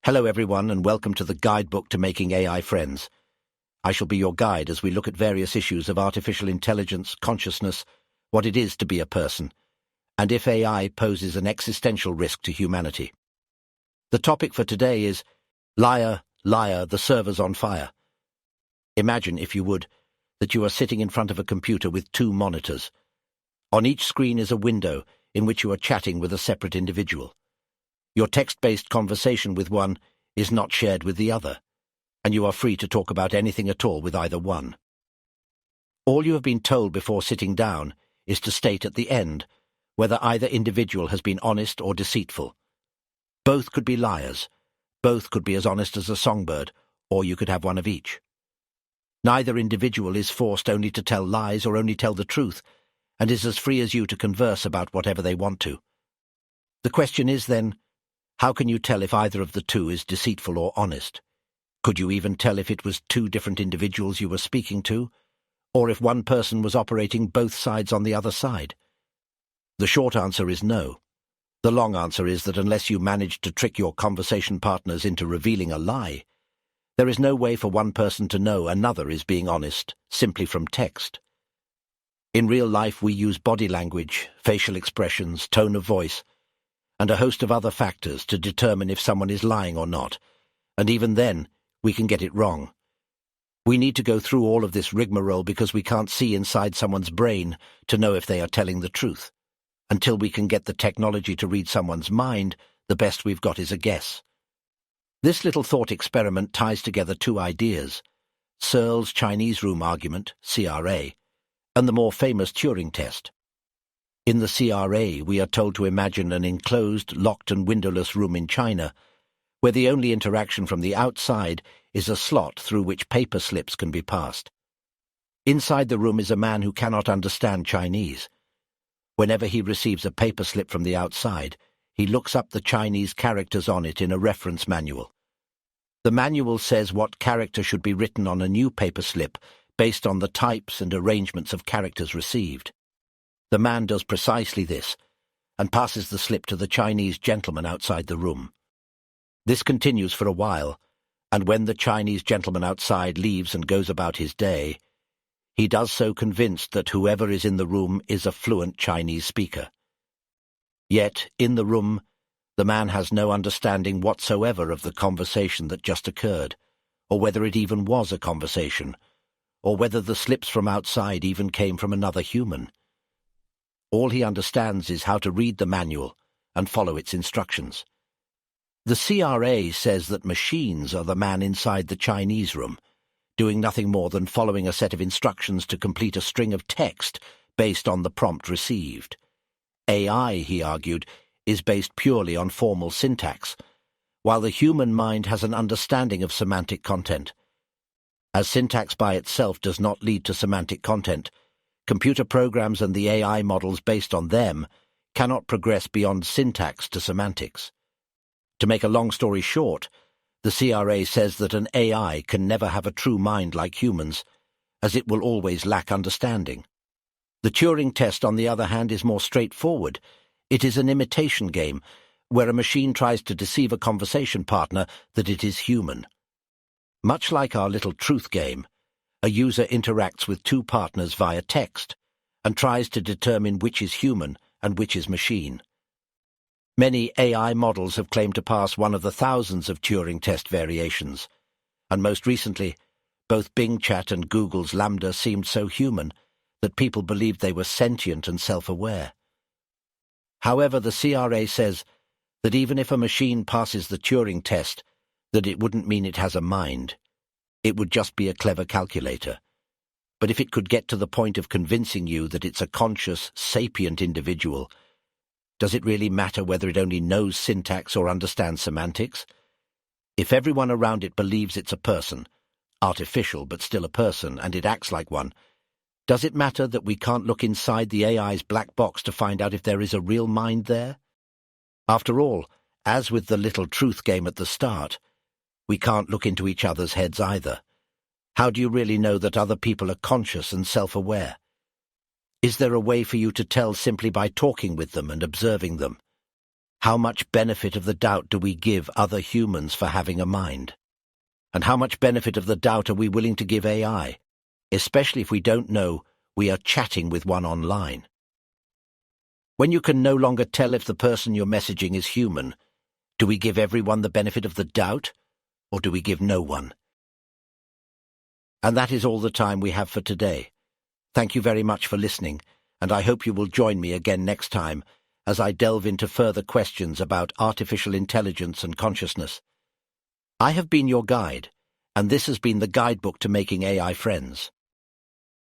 Hello everyone and welcome to the Guidebook to Making AI Friends. I shall be your guide as we look at various issues of artificial intelligence, consciousness, what it is to be a person, and if AI poses an existential risk to humanity. The topic for today is Liar, Liar, the server's on fire. Imagine, if you would, that you are sitting in front of a computer with two monitors. On each screen is a window in which you are chatting with a separate individual. Your text-based conversation with one is not shared with the other, and you are free to talk about anything at all with either one. All you have been told before sitting down is to state at the end whether either individual has been honest or deceitful. Both could be liars, both could be as honest as a songbird, or you could have one of each. Neither individual is forced only to tell lies or only tell the truth, and is as free as you to converse about whatever they want to. The question is, then, how can you tell if either of the two is deceitful or honest? Could you even tell if it was two different individuals you were speaking to, or if one person was operating both sides on the other side? The short answer is no. The long answer is that unless you manage to trick your conversation partners into revealing a lie, there is no way for one person to know another is being honest simply from text. In real life, we use body language, facial expressions, tone of voice, and a host of other factors to determine if someone is lying or not, and even then, we can get it wrong. We need to go through all of this rigmarole because we can't see inside someone's brain to know if they are telling the truth. Until we can get the technology to read someone's mind, the best we've got is a guess. This little thought experiment ties together two ideas: Searle's Chinese room argument, CRA, and the more famous Turing test. In the CRA, we are told to imagine an enclosed, locked and windowless room in China, where the only interaction from the outside is a slot through which paper slips can be passed. Inside the room is a man who cannot understand Chinese. Whenever he receives a paper slip from the outside, he looks up the Chinese characters on it in a reference manual. The manual says what character should be written on a new paper slip based on the types and arrangements of characters received. The man does precisely this, and passes the slip to the Chinese gentleman outside the room. This continues for a while, and when the Chinese gentleman outside leaves and goes about his day, he does so convinced that whoever is in the room is a fluent Chinese speaker. Yet, in the room, the man has no understanding whatsoever of the conversation that just occurred, or whether it even was a conversation, or whether the slips from outside even came from another human. All he understands is how to read the manual and follow its instructions. The CRA says that machines are the man inside the Chinese room, doing nothing more than following a set of instructions to complete a string of text based on the prompt received. AI, he argued, is based purely on formal syntax, while the human mind has an understanding of semantic content. As syntax by itself does not lead to semantic content, computer programs and the AI models based on them cannot progress beyond syntax to semantics. To make a long story short, the CRA says that an AI can never have a true mind like humans, as it will always lack understanding. The Turing test, on the other hand, is more straightforward. It is an imitation game, where a machine tries to deceive a conversation partner that it is human. Much like our little truth game, a user interacts with two partners via text and tries to determine which is human and which is machine. Many AI models have claimed to pass one of the thousands of Turing test variations, and most recently, both Bing Chat and Google's LaMDA seemed so human that people believed they were sentient and self-aware. However, the CRA says that even if a machine passes the Turing test, that it wouldn't mean it has a mind. It would just be a clever calculator. But if it could get to the point of convincing you that it's a conscious, sapient individual, does it really matter whether it only knows syntax or understands semantics? If everyone around it believes it's a person, artificial but still a person, and it acts like one, does it matter that we can't look inside the AI's black box to find out if there is a real mind there? After all, as with the little truth game at the start, we can't look into each other's heads either. How do you really know that other people are conscious and self-aware? Is there a way for you to tell simply by talking with them and observing them? How much benefit of the doubt do we give other humans for having a mind? And how much benefit of the doubt are we willing to give AI, especially if we don't know we are chatting with one online? When you can no longer tell if the person you're messaging is human, do we give everyone the benefit of the doubt, or do we give no one? And that is all the time we have for today. Thank you very much for listening, and I hope you will join me again next time as I delve into further questions about artificial intelligence and consciousness. I have been your guide, and this has been the guidebook to making AI friends.